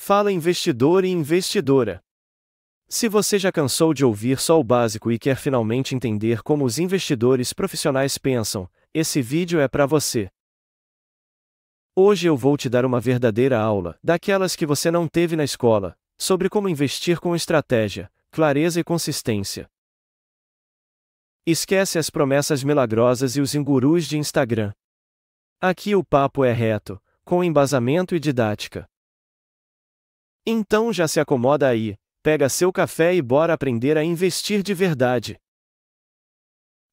Fala investidor e investidora. Se você já cansou de ouvir só o básico e quer finalmente entender como os investidores profissionais pensam, esse vídeo é para você. Hoje eu vou te dar uma verdadeira aula, daquelas que você não teve na escola, sobre como investir com estratégia, clareza e consistência. Esquece as promessas milagrosas e os gurus de Instagram. Aqui o papo é reto, com embasamento e didática. Então já se acomoda aí, pega seu café e bora aprender a investir de verdade.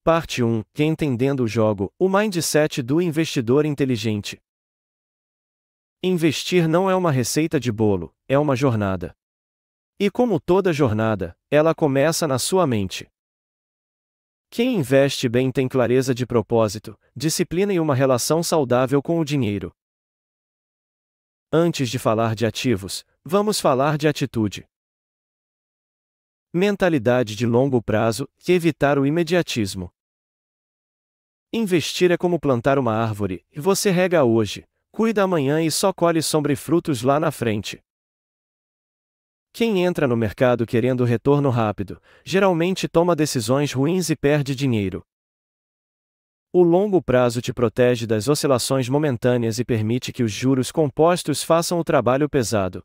Parte 1: Entendendo o jogo, o mindset do investidor inteligente. Investir não é uma receita de bolo, é uma jornada. E como toda jornada, ela começa na sua mente. Quem investe bem tem clareza de propósito, disciplina e uma relação saudável com o dinheiro. Antes de falar de ativos, vamos falar de atitude. Mentalidade de longo prazo e evitar o imediatismo. Investir é como plantar uma árvore, e você rega hoje, cuida amanhã e só colhe sombra e frutos lá na frente. Quem entra no mercado querendo retorno rápido, geralmente toma decisões ruins e perde dinheiro. O longo prazo te protege das oscilações momentâneas e permite que os juros compostos façam o trabalho pesado.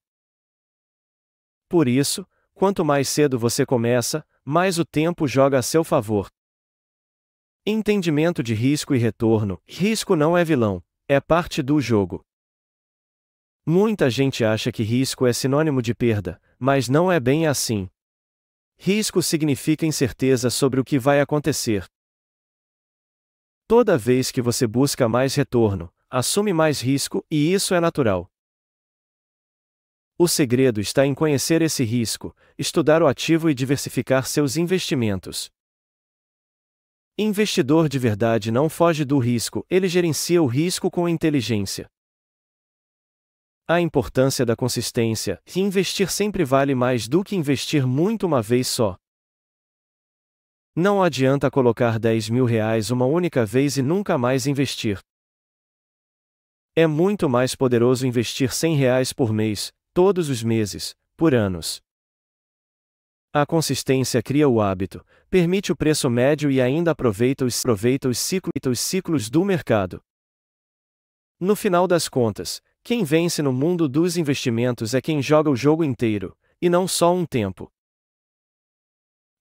Por isso, quanto mais cedo você começa, mais o tempo joga a seu favor. Entendimento de risco e retorno: risco não é vilão, é parte do jogo. Muita gente acha que risco é sinônimo de perda, mas não é bem assim. Risco significa incerteza sobre o que vai acontecer. Toda vez que você busca mais retorno, assume mais risco, e isso é natural. O segredo está em conhecer esse risco, estudar o ativo e diversificar seus investimentos. Investidor de verdade não foge do risco, ele gerencia o risco com inteligência. A importância da consistência: investir sempre vale mais do que investir muito uma vez só. Não adianta colocar R$10.000 uma única vez e nunca mais investir. É muito mais poderoso investir R$100 por mês, todos os meses, por anos. A consistência cria o hábito, permite o preço médio e ainda aproveita os ciclos do mercado. No final das contas, quem vence no mundo dos investimentos é quem joga o jogo inteiro, e não só um tempo.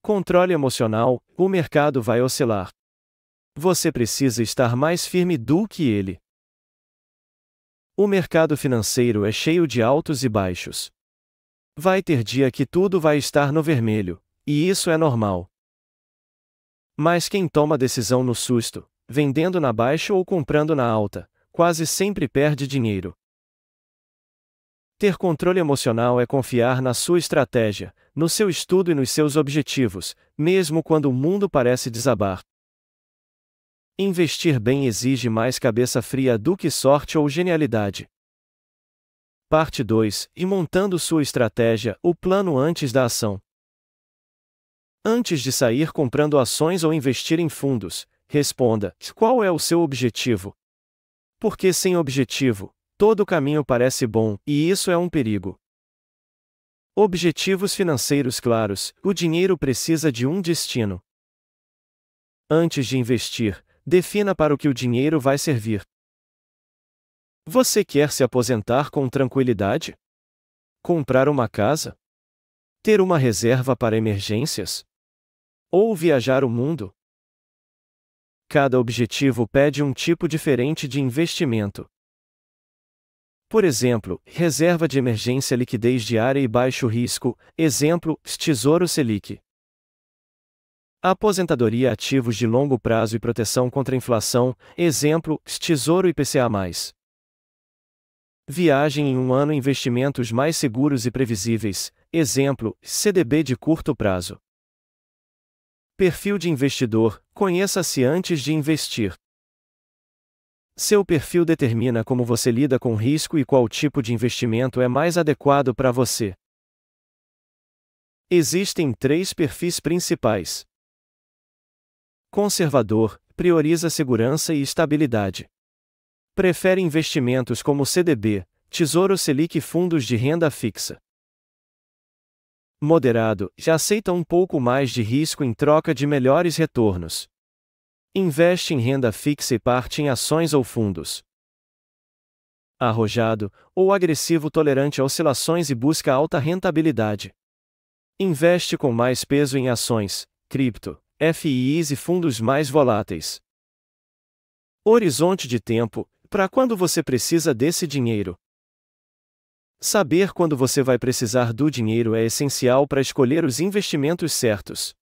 Controle emocional: o mercado vai oscilar. Você precisa estar mais firme do que ele. O mercado financeiro é cheio de altos e baixos. Vai ter dia que tudo vai estar no vermelho, e isso é normal. Mas quem toma decisão no susto, vendendo na baixa ou comprando na alta, quase sempre perde dinheiro. Ter controle emocional é confiar na sua estratégia, no seu estudo e nos seus objetivos, mesmo quando o mundo parece desabar. Investir bem exige mais cabeça fria do que sorte ou genialidade. Parte 2: montando sua estratégia, o plano antes da ação. Antes de sair comprando ações ou investir em fundos, responda: qual é o seu objetivo? Porque sem objetivo, todo caminho parece bom, e isso é um perigo. Objetivos financeiros claros: o dinheiro precisa de um destino. Antes de investir, defina para o que o dinheiro vai servir. Você quer se aposentar com tranquilidade? Comprar uma casa? Ter uma reserva para emergências? Ou viajar o mundo? Cada objetivo pede um tipo diferente de investimento. Por exemplo, reserva de emergência, liquidez diária e baixo risco, exemplo, Tesouro Selic. Aposentadoria, ativos de longo prazo e proteção contra a inflação, exemplo, Tesouro IPCA+. Viagem em um ano, investimentos mais seguros e previsíveis, exemplo, CDB de curto prazo. Perfil de investidor: conheça-se antes de investir. Seu perfil determina como você lida com risco e qual tipo de investimento é mais adequado para você. Existem 3 perfis principais. Conservador: prioriza segurança e estabilidade. Prefere investimentos como CDB, Tesouro Selic e fundos de renda fixa. Moderado, já aceita um pouco mais de risco em troca de melhores retornos. Investe em renda fixa e parte em ações ou fundos. Arrojado, ou agressivo, tolerante a oscilações e busca alta rentabilidade. Investe com mais peso em ações, cripto, FIIs e fundos mais voláteis. Horizonte de tempo: para quando você precisa desse dinheiro? Saber quando você vai precisar do dinheiro é essencial para escolher os investimentos certos.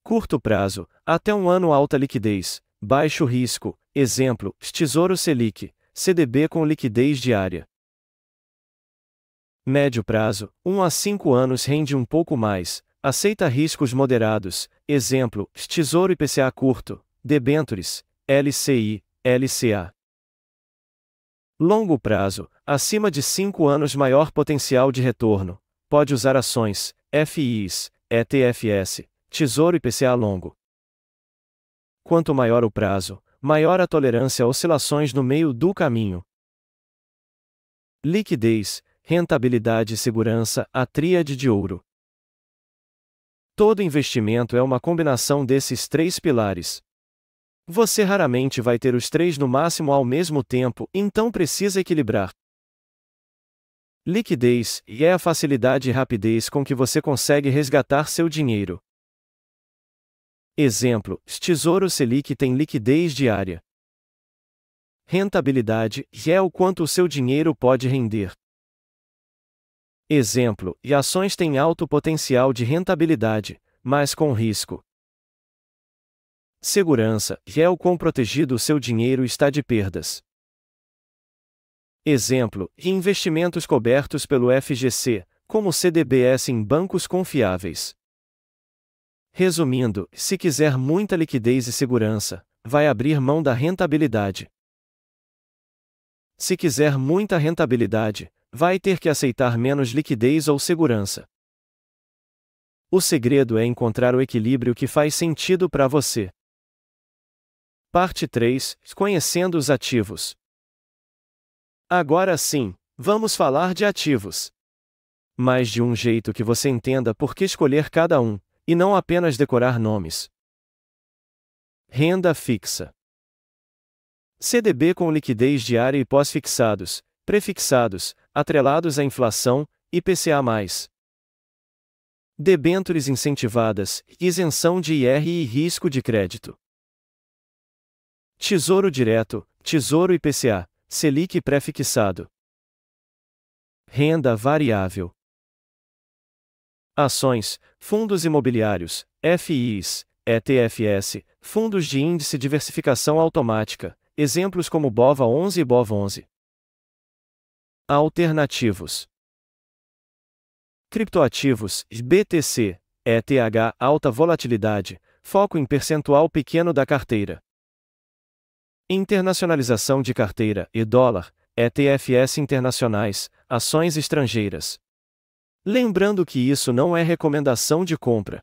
Curto prazo: até um ano, alta liquidez, baixo risco, exemplo, Tesouro Selic, CDB com liquidez diária. Médio prazo: 1 a 5 anos, rende um pouco mais, aceita riscos moderados, exemplo, Tesouro IPCA curto, debêntures, LCI, LCA. Longo prazo: acima de 5 anos, maior potencial de retorno, pode usar ações, FIIs, ETFs, Tesouro IPCA longo. Quanto maior o prazo, maior a tolerância a oscilações no meio do caminho. Liquidez, rentabilidade e segurança, a tríade de ouro. Todo investimento é uma combinação desses três pilares. Você raramente vai ter os três no máximo ao mesmo tempo, então precisa equilibrar. Liquidez é a facilidade e rapidez com que você consegue resgatar seu dinheiro. Exemplo, Tesouro Selic tem liquidez diária. Rentabilidade é o quanto o seu dinheiro pode render. Exemplo, e ações têm alto potencial de rentabilidade, mas com risco. Segurança é o quão protegido o seu dinheiro está de perdas. Exemplo, investimentos cobertos pelo FGC, como CDBs em bancos confiáveis. Resumindo, se quiser muita liquidez e segurança, vai abrir mão da rentabilidade. Se quiser muita rentabilidade, vai ter que aceitar menos liquidez ou segurança. O segredo é encontrar o equilíbrio que faz sentido para você. Parte 3: Conhecendo os ativos. Agora sim, vamos falar de ativos. Mas de um jeito que você entenda por que escolher cada um, e não apenas decorar nomes. Renda fixa. CDB com liquidez diária e pós-fixados, prefixados, atrelados à inflação, IPCA+. Debêntures incentivadas, isenção de IR e risco de crédito. Tesouro Direto, Tesouro IPCA, Selic pré-fixado. Renda variável. Ações, fundos imobiliários, FIIs, ETFs, fundos de índice diversificação automática, exemplos como BOVA11 e BOV11. Alternativos. Criptoativos, BTC, ETH, alta volatilidade, foco em percentual pequeno da carteira. Internacionalização de carteira, e dólar, ETFs internacionais, ações estrangeiras. Lembrando que isso não é recomendação de compra.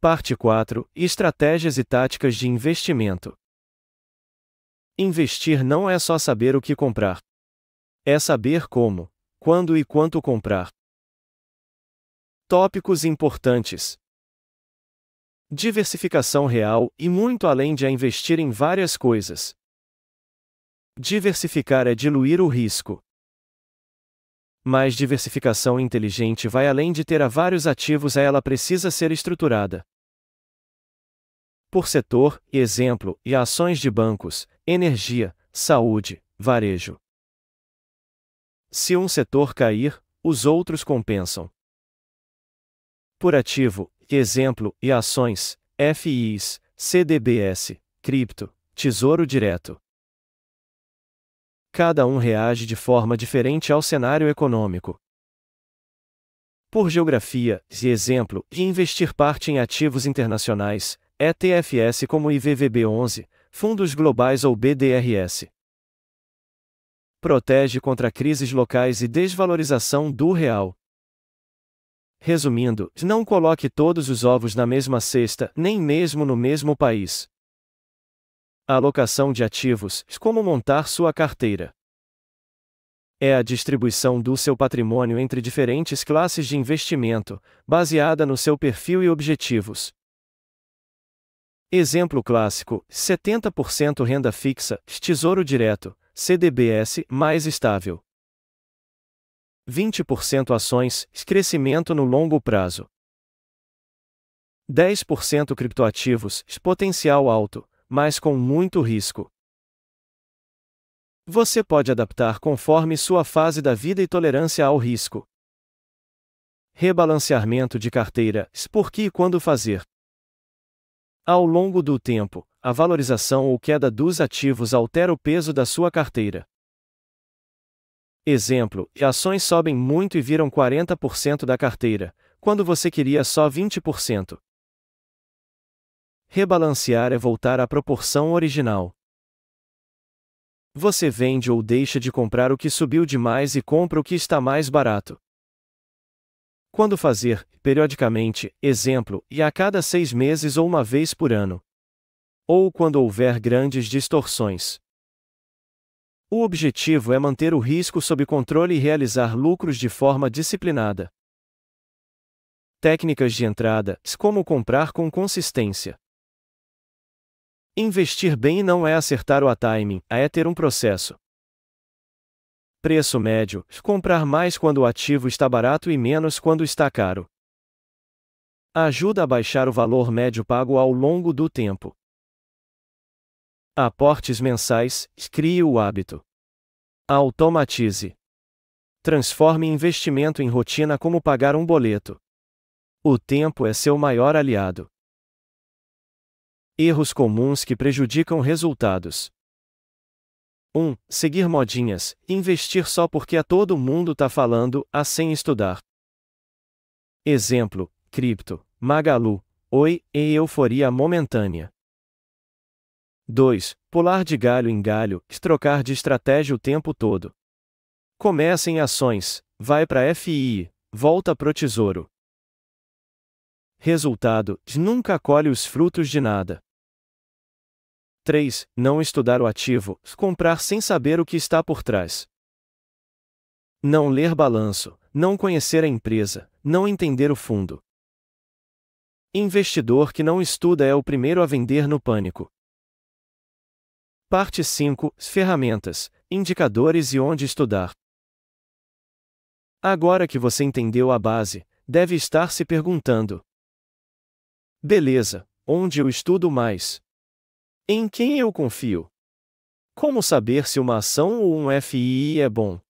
Parte 4: Estratégias e táticas de investimento. Investir não é só saber o que comprar. É saber como, quando e quanto comprar. Tópicos importantes. Diversificação real, e muito além de investir em várias coisas. Diversificar é diluir o risco. Mas diversificação inteligente vai além de ter vários ativos, ela precisa ser estruturada. Por setor, exemplo, e ações de bancos, energia, saúde, varejo. Se um setor cair, os outros compensam. Por ativo, exemplo, e ações, FIIs, CDBs, cripto, Tesouro Direto. Cada um reage de forma diferente ao cenário econômico. Por geografia, exemplo, e investir parte em ativos internacionais, ETFs como IVVB11, fundos globais ou BDRS. Protege contra crises locais e desvalorização do real. Resumindo, não coloque todos os ovos na mesma cesta, nem mesmo no mesmo país. Alocação de ativos, como montar sua carteira. É a distribuição do seu patrimônio entre diferentes classes de investimento, baseada no seu perfil e objetivos. Exemplo clássico: 70% renda fixa, Tesouro Direto, CDBS, mais estável. 20% ações, crescimento no longo prazo. 10% criptoativos, potencial alto, mas com muito risco. Você pode adaptar conforme sua fase da vida e tolerância ao risco. Rebalanceamento de carteira, por que e quando fazer. Ao longo do tempo, a valorização ou queda dos ativos altera o peso da sua carteira. Exemplo: ações sobem muito e viram 40% da carteira, quando você queria só 20%. Rebalancear é voltar à proporção original. Você vende ou deixa de comprar o que subiu demais e compra o que está mais barato. Quando fazer, periodicamente, exemplo, e a cada 6 meses ou uma vez por ano. Ou quando houver grandes distorções. O objetivo é manter o risco sob controle e realizar lucros de forma disciplinada. Técnicas de entrada, como comprar com consistência. Investir bem não é acertar o timing, é ter um processo. Preço médio, comprar mais quando o ativo está barato e menos quando está caro. Ajuda a baixar o valor médio pago ao longo do tempo. Aportes mensais, crie o hábito. Automatize. Transforme investimento em rotina como pagar um boleto. O tempo é seu maior aliado. Erros comuns que prejudicam resultados. 1. Seguir modinhas, investir só porque todo mundo tá falando, sem estudar. Exemplo: cripto, Magalu, Oi, e euforia momentânea. 2. Pular de galho em galho, trocar de estratégia o tempo todo. Começa em ações, vai para FI, volta pro tesouro. Resultado: nunca colhe os frutos de nada. 3. Não estudar o ativo, comprar sem saber o que está por trás. Não ler balanço, não conhecer a empresa, não entender o fundo. Investidor que não estuda é o primeiro a vender no pânico. Parte 5. Ferramentas, indicadores e onde estudar. Agora que você entendeu a base, deve estar se perguntando: beleza, onde eu estudo mais? Em quem eu confio? Como saber se uma ação ou um FII é bom?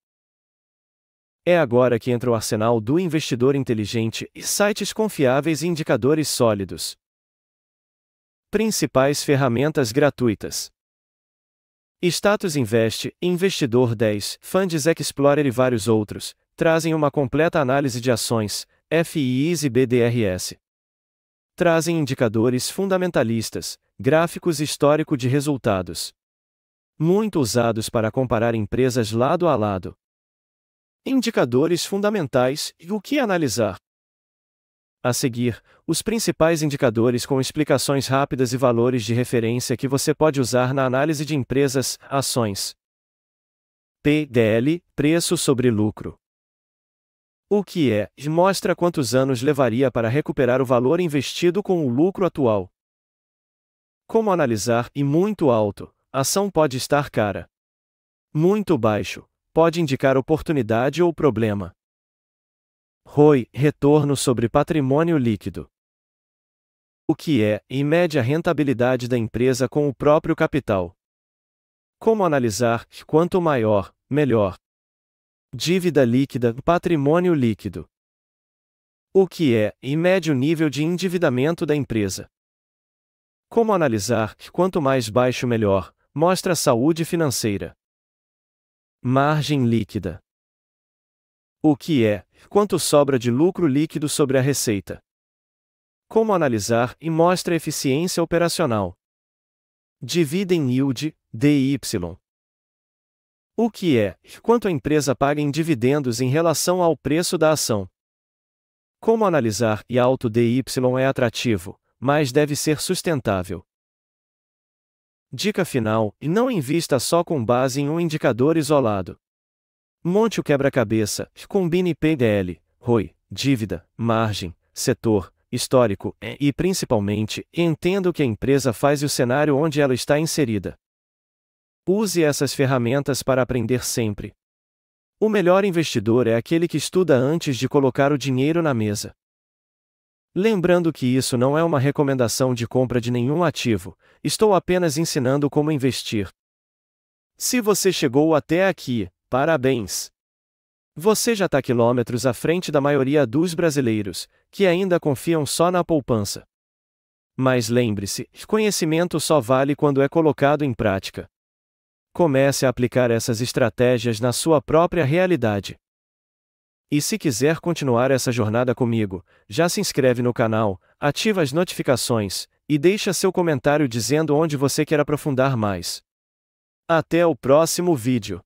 É agora que entra o arsenal do investidor inteligente e sites confiáveis e indicadores sólidos. Principais ferramentas gratuitas: Status Invest, Investidor 10, Funds Explorer e vários outros, trazem uma completa análise de ações, FIIs e BDRs. Trazem indicadores fundamentalistas, gráficos e histórico de resultados. Muito usados para comparar empresas lado a lado. Indicadores fundamentais e o que analisar. A seguir, os principais indicadores com explicações rápidas e valores de referência que você pode usar na análise de empresas, ações. PDL, preço sobre lucro. O que é, e mostra quantos anos levaria para recuperar o valor investido com o lucro atual. Como analisar, e muito alto, a ação pode estar cara. Muito baixo, pode indicar oportunidade ou problema. ROI, retorno sobre patrimônio líquido. O que é, e mede a rentabilidade da empresa com o próprio capital. Como analisar, quanto maior, melhor. Dívida líquida, patrimônio líquido. O que é, e mede o nível de endividamento da empresa. Como analisar, quanto mais baixo melhor, mostra a saúde financeira. Margem líquida. O que é, quanto sobra de lucro líquido sobre a receita. Como analisar, e mostra a eficiência operacional. Dividend Yield, DY. O que é, quanto a empresa paga em dividendos em relação ao preço da ação. Como analisar, e alto DY é atrativo, mas deve ser sustentável. Dica final, e não invista só com base em um indicador isolado. Monte o quebra-cabeça, combine PDL, ROI, dívida, margem, setor, histórico e, principalmente, entenda o que a empresa faz e o cenário onde ela está inserida. Use essas ferramentas para aprender sempre. O melhor investidor é aquele que estuda antes de colocar o dinheiro na mesa. Lembrando que isso não é uma recomendação de compra de nenhum ativo, estou apenas ensinando como investir. Se você chegou até aqui, parabéns! Você já está quilômetros à frente da maioria dos brasileiros, que ainda confiam só na poupança. Mas lembre-se, conhecimento só vale quando é colocado em prática. Comece a aplicar essas estratégias na sua própria realidade. E se quiser continuar essa jornada comigo, já se inscreve no canal, ativa as notificações, e deixa seu comentário dizendo onde você quer aprofundar mais. Até o próximo vídeo.